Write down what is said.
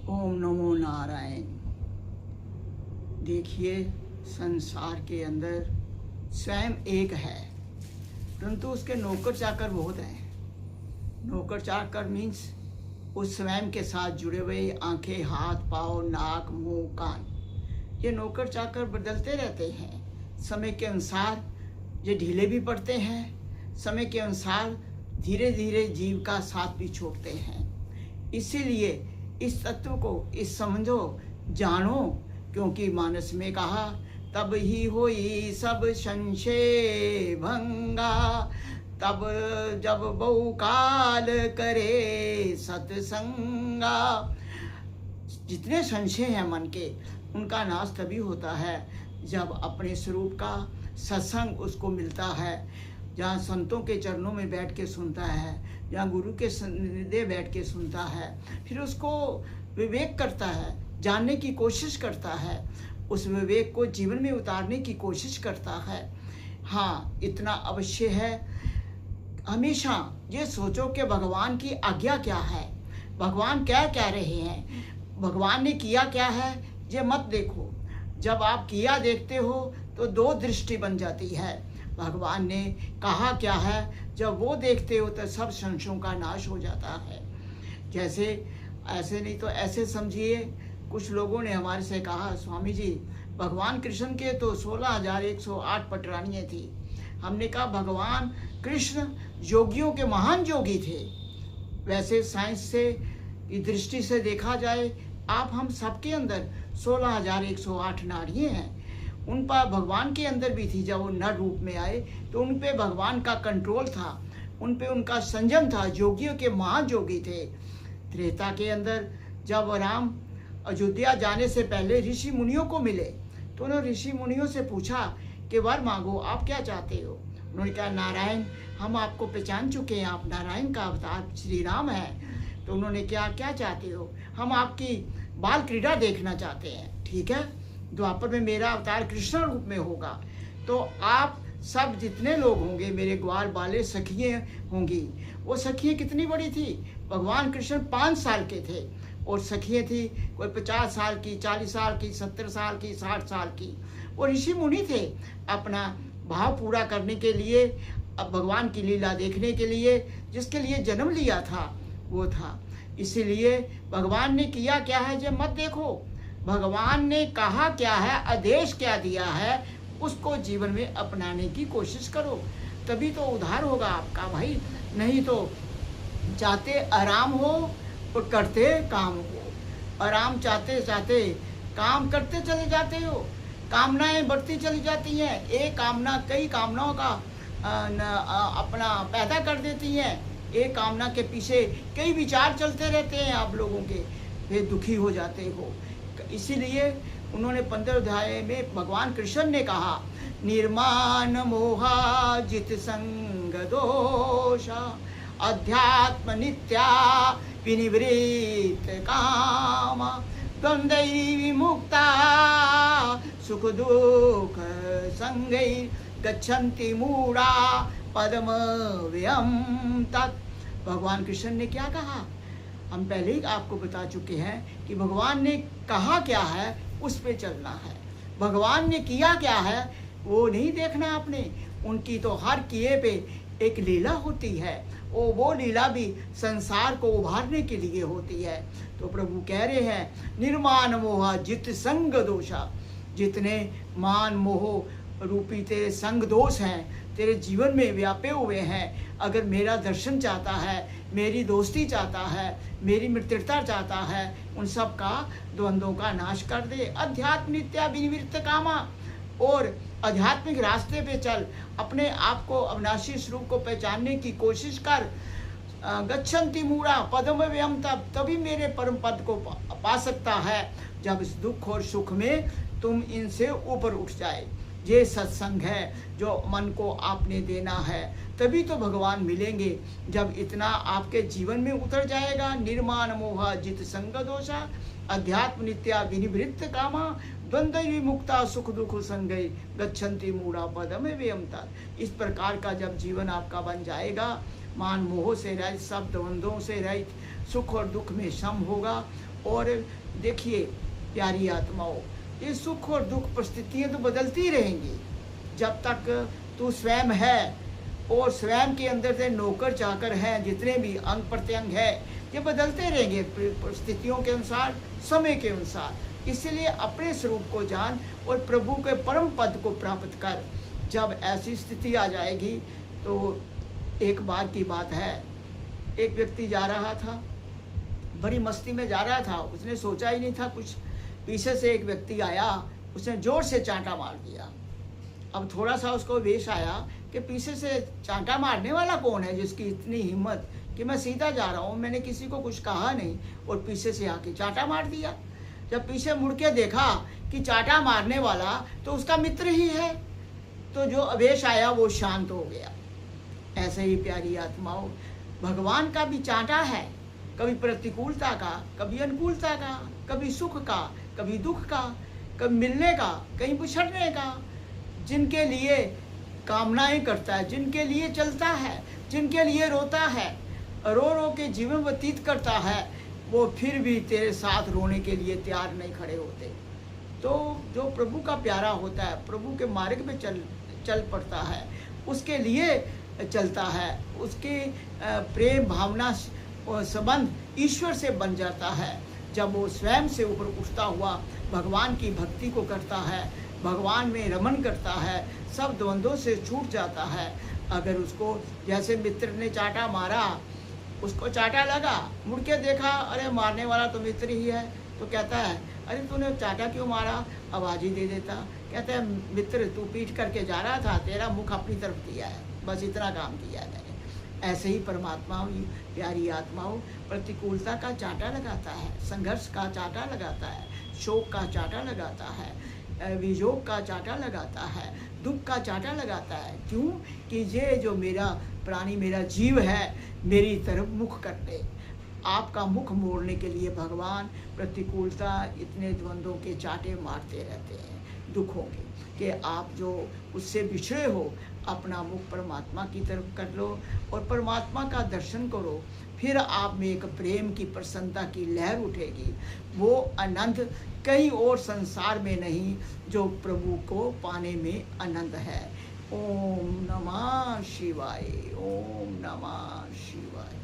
ओम नमो नारायण। देखिए, संसार के अंदर स्वयं एक है, परंतु उसके नौकर चाकर बहुत हैं। नौकर चाकर मीन्स उस स्वयं के साथ जुड़े हुए आंखें, हाथ, पाँव, नाक, मुंह, कान। ये नौकर चाकर बदलते रहते हैं। समय के अनुसार ये ढीले भी पड़ते हैं, समय के अनुसार धीरे धीरे जीव का साथ भी छोड़ते हैं। इसीलिए इस तत्व को इस समझो, जानो, क्योंकि मानस में कहा तब ही होई सब संशय भंगा, तब जब बहुकाल करे सत्संगा। जितने संशय हैं मन के, उनका नाश तभी होता है जब अपने स्वरूप का सत्संग उसको मिलता है। जहाँ संतों के चरणों में बैठ के सुनता है, जहाँ गुरु के हृदय बैठ के सुनता है, फिर उसको विवेक करता है, जानने की कोशिश करता है, उस विवेक को जीवन में उतारने की कोशिश करता है। हाँ, इतना अवश्य है, हमेशा ये सोचो कि भगवान की आज्ञा क्या है, भगवान क्या कह रहे हैं, भगवान ने किया क्या है, ये मत देखो। जब आप किया देखते हो तो दो दृष्टि बन जाती है। भगवान ने कहा क्या है, जब वो देखते हो तो सब संशयों का नाश हो जाता है। जैसे ऐसे नहीं तो ऐसे समझिए, कुछ लोगों ने हमारे से कहा, स्वामी जी भगवान कृष्ण के तो 16,108 पटरानियाँ थी। हमने कहा भगवान कृष्ण योगियों के महान योगी थे। वैसे साइंस से दृष्टि से देखा जाए, आप हम सबके अंदर 16,108 नाड़ियाँ हैं। उन पर भगवान के अंदर भी थी। जब वो नर रूप में आए तो उन पे भगवान का कंट्रोल था, उन पे उनका संयम था। योगियों के महान योगी थे। त्रेता के अंदर जब राम अयोध्या जाने से पहले ऋषि मुनियों को मिले तो उन्होंने ऋषि मुनियों से पूछा कि वर मांगो, आप क्या चाहते हो। उन्होंने कहा नारायण, हम आपको पहचान चुके हैं, आप नारायण का अवतार श्री राम है। तो उन्होंने क्या चाहते हो, हम आपकी बाल क्रीड़ा देखना चाहते हैं। ठीक है, द्वापर में मेरा अवतार कृष्ण रूप में होगा, तो आप सब जितने लोग होंगे मेरे ग्वाल बाले सखियाँ होंगी। वो सखियाँ कितनी बड़ी थी, भगवान कृष्ण 5 साल के थे और सखियाँ थी कोई 50 साल की, 40 साल की, 70 साल की, 60 साल की। वो ऋषि मुनि थे। अपना भाव पूरा करने के लिए, अब भगवान की लीला देखने के लिए जिसके लिए जन्म लिया था वो था। इसीलिए भगवान ने किया क्या है ये मत देखो, भगवान ने कहा क्या है, आदेश क्या दिया है, उसको जीवन में अपनाने की कोशिश करो, तभी तो उद्धार होगा आपका भाई। नहीं तो चाहते आराम हो और करते काम हो, आराम चाहते चाहते काम करते चले जाते हो, कामनाएं बढ़ती चली जाती हैं। एक कामना कई कामनाओं का अपना पैदा कर देती हैं। एक कामना के पीछे कई विचार चलते रहते हैं आप लोगों के, फिर दुखी हो जाते हो। इसीलिए उन्होंने 15 अध्याय में भगवान कृष्ण ने कहा, निर्माण मोहा जित संग दोषा, अध्यात्म नित्या विनिवृत्त कामा, द्वंद्वै विमुक्ता सुख दुख संगै गच्छन्ति मूढ़ा पदम व्यम तत्। भगवान कृष्ण ने क्या कहा, हम पहले ही आपको बता चुके हैं कि भगवान ने कहा क्या है उस पे चलना है। भगवान ने किया क्या है वो नहीं देखना आपने। उनकी तो हर किए पे एक लीला होती है, वो लीला भी संसार को उभारने के लिए होती है। तो प्रभु कह रहे हैं, निर्माण मोह जित संग दोषा, जितने मान मोह रूपी तेरे संग दोष हैं तेरे जीवन में व्यापे हुए हैं, अगर मेरा दर्शन चाहता है, मेरी दोस्ती चाहता है, मेरी मित्रता चाहता है, उन सब का द्वंद्वों का नाश कर दे। अध्यात्म नित्या विनिवृत्त कामा, और आध्यात्मिक रास्ते पे चल, अपने आप को अविनाशी स्वरूप को पहचानने की कोशिश कर। गच्छन्ति मूढ़ा पदम व्यम, तभी मेरे परम पद को पा सकता है जब इस दुख और सुख में तुम इनसे ऊपर उठ जाए। ये सत्संग है जो मन को आपने देना है, तभी तो भगवान मिलेंगे। जब इतना आपके जीवन में उतर जाएगा, निर्माण मोह जित संग दोषा, अध्यात्म नित्या विनिवृत्त कामा, द्वंद्व विमुक्ता सुख दुख संगै गच्छन्ति मूढ़ा पदम व्यमता। इस प्रकार का जब जीवन आपका बन जाएगा, मान मोह से रहित, सब द्वंद्वों से रहित, सुख और दुख में सम होगा, और देखिए प्यारी आत्माओं, ये सुख और दुख परिस्थितियाँ तो बदलती रहेंगी जब तक तू स्वयं है और स्वयं के अंदर से नौकर चाकर हैं, जितने भी अंग प्रत्यंग है ये बदलते रहेंगे परिस्थितियों के अनुसार, समय के अनुसार। इसलिए अपने स्वरूप को जान और प्रभु के परम पद को प्राप्त कर। जब ऐसी स्थिति आ जाएगी तो एक बार की बात है, एक व्यक्ति जा रहा था, बड़ी मस्ती में जा रहा था, उसने सोचा ही नहीं था कुछ, पीछे से एक व्यक्ति आया, उसने जोर से चांटा मार दिया। अब थोड़ा सा उसको वेश आया कि पीछे से चांटा मारने वाला कौन है जिसकी इतनी हिम्मत कि मैं सीधा जा रहा हूँ, मैंने किसी को कुछ कहा नहीं और पीछे से आके चांटा मार दिया। जब पीछे मुड़ के देखा कि चांटा मारने वाला तो उसका मित्र ही है, तो जो आवेश आया वो शांत हो गया। ऐसे ही प्यारी आत्माओं, भगवान का भी चांटा है, कभी प्रतिकूलता का, कभी अनुकूलता का, कभी सुख का, कभी दुख का, कभी मिलने का, कहीं बिछड़ने का। जिनके लिए कामनाएं करता है, जिनके लिए चलता है, जिनके लिए रोता है, रो रो के जीवन व्यतीत करता है, वो फिर भी तेरे साथ रोने के लिए तैयार नहीं खड़े होते। तो जो प्रभु का प्यारा होता है, प्रभु के मार्ग में चल पड़ता है, उसके लिए चलता है, उसके प्रेम भावना संबंध ईश्वर से बन जाता है। जब वो स्वयं से ऊपर उठता हुआ भगवान की भक्ति को करता है, भगवान में रमन करता है, सब द्वंद्वों से छूट जाता है। अगर उसको जैसे मित्र ने चांटा मारा, उसको चांटा लगा, मुड़ के देखा अरे मारने वाला तो मित्र ही है, तो कहता है अरे तूने चांटा क्यों मारा, आवाज़ ही दे देता। कहते हैं मित्र तू पीट करके जा रहा था, तेरा मुख अपनी तरफ किया है, बस इतना काम किया मैंने। ऐसे ही परमात्मा प्यारी आत्माओं प्रतिकूलता का चांटा लगाता है, संघर्ष का चांटा लगाता है, शोक का चांटा लगाता है, वियोग का चांटा लगाता है, दुख का चांटा लगाता है। क्यों कि ये जो मेरा प्राणी, मेरा जीव है, मेरी तरफ मुख करते। आपका मुख मोड़ने के लिए भगवान प्रतिकूलता, इतने द्वंद्वों के चांटे मारते रहते हैं, दुखों के, कि आप जो उससे बिछड़े हो, अपना मुख परमात्मा की तरफ कर लो और परमात्मा का दर्शन करो। फिर आप में एक प्रेम की प्रसन्नता की लहर उठेगी। वो आनंद कहीं और संसार में नहीं जो प्रभु को पाने में आनंद है। ओम नमः शिवाय, ओम नमः शिवाय।